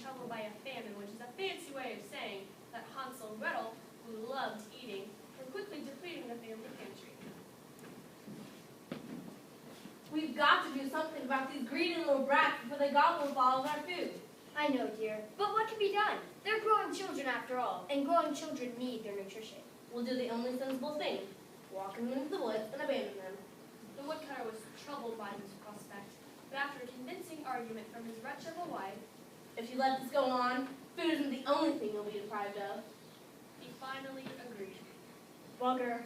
trouble by a famine, which is a fancy way of saying that Hansel and Gretel, who loved eating, were quickly depleting the family pantry. We've got to do something about these greedy little brats before they gobble up all of our food. I know, dear, but what can be done? They're growing children after all, and growing children need their nutrition. We'll do the only sensible thing. Walk them into the woods and abandon them. The woodcutter was troubled by this prospect, but after a convincing argument from his wretch of a wife, if you let this go on, food isn't the only thing you'll be deprived of. he finally agreed. Bugger.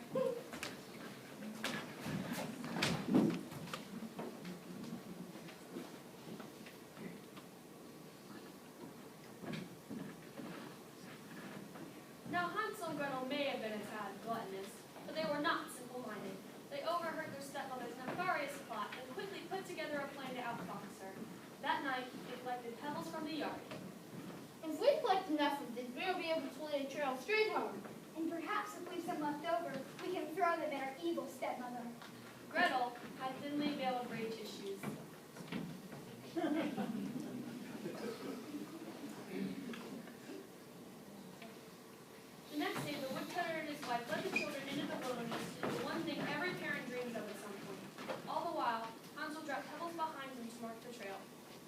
Now Hansel and Gretel may have been a tad gluttonous, but they were not simple-minded. They overheard their stepmother's nefarious plot and quickly put together a plan to outfox her. That night, they collected pebbles from the yard. If we collect enough of this, we'll be able to lay a trail straight home. And perhaps if we've some left over, we can throw them at our evil stepmother. Gretel had thinly veiled rage issues. The next day, the woodcutter and his wife led the children into the wilderness to do the one thing every parent dreams of at some point. All the while, Hansel dropped pebbles behind him to mark the trail.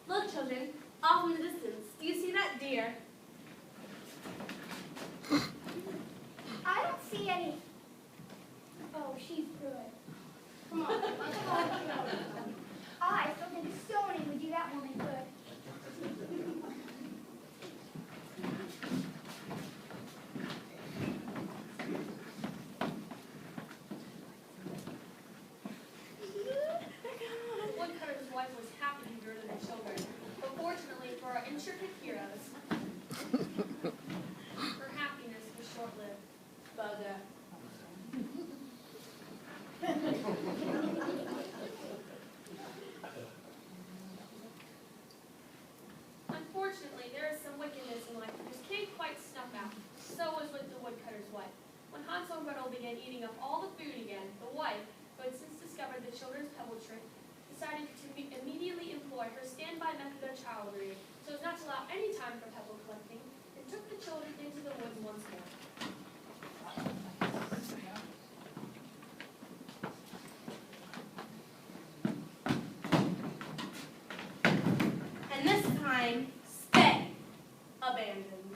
Look, children, off in the distance. Do you see that deer? I don't see any. Oh, she's good. Come on. I still think stoning would do that woman good. The woodcutter's wife was happy to hear their children, but fortunately for our intrepid heroes, her happiness was short-lived. Bugger. Unfortunately, there is some wickedness in life which can't quite snuff out. So was with the woodcutter's wife. When Hansel and Gretel began eating up all the food again, the wife, who had since discovered the children's pebble trick, decided to immediately employ her standby method of child rearing so as not to allow any time for pebble collecting, and took the children into the woods once more. And this time, stay abandoned.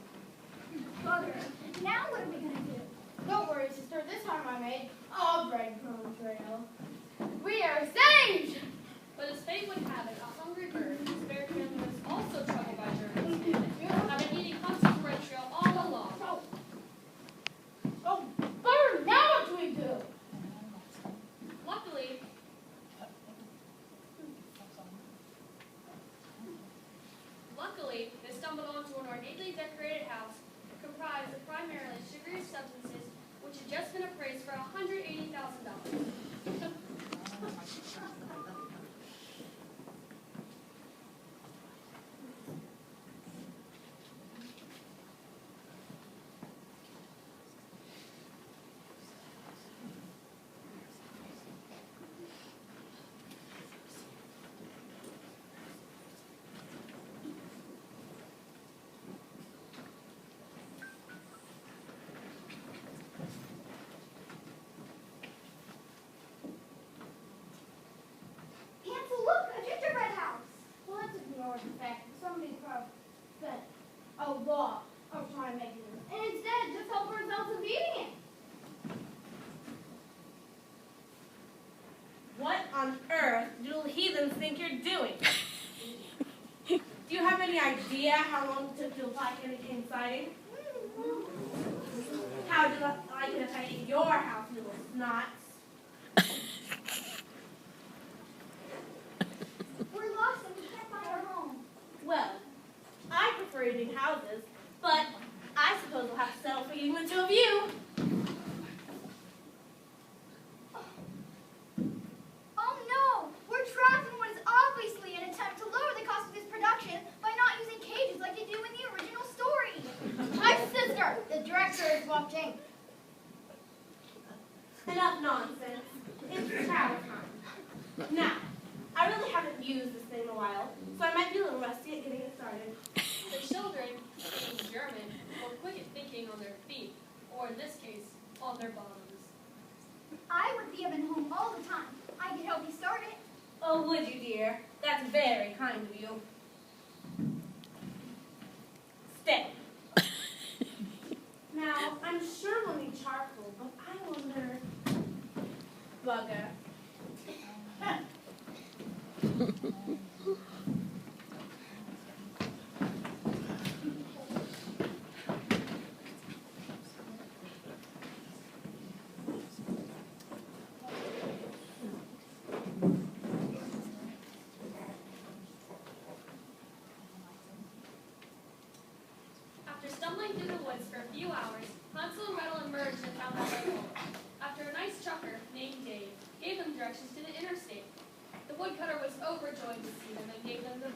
Bugger. Now what are we going to do? Don't worry, sister. This time I made a breadcrumb trail. We are saved! But as fate would have it, a hungry bird, whose bear family was also troubled by germs, had been eating Hansel's bread trail all along. Oh, bird, now what do we do? Luckily, they stumbled onto an ornately decorated house comprised of primarily sugary substances, which had just been appraised for $180,000. Hansel, look, a gingerbread house. Well, let's ignore the fact that somebody probably spent a lot of time making this, and instead just help ourselves of eating it. What on earth do heathens think you're doing? Do you have any idea how long it took to apply candy siding? How do I like it if I eat your house, little snots? We're lost and we can't find our home. Well, I prefer eating houses, but I suppose we'll have to settle for eating the two of you. Oh no! We're trapped in what is obviously an attempt to lower the cost of this production by not using cages like they do in the original story. My sister, the director, is watching. Enough nonsense. It's travel time. Now, I really haven't used this thing in a while, so I might be a little rusty at getting it started. The children German were quick at thinking on their feet, or in this case, on their bottoms. I would be at home all the time. I could help you start it. Oh, would you, dear? That's very kind of you. Stay. Now, I'm sure we'll need charcoal, but I wonder... Bugger. After stumbling through the woods for a few hours, Hansel and Gretel emerged and found their way home. After a nice trucker named Dave gave them directions to the interstate. The woodcutter was overjoyed to see them and gave them the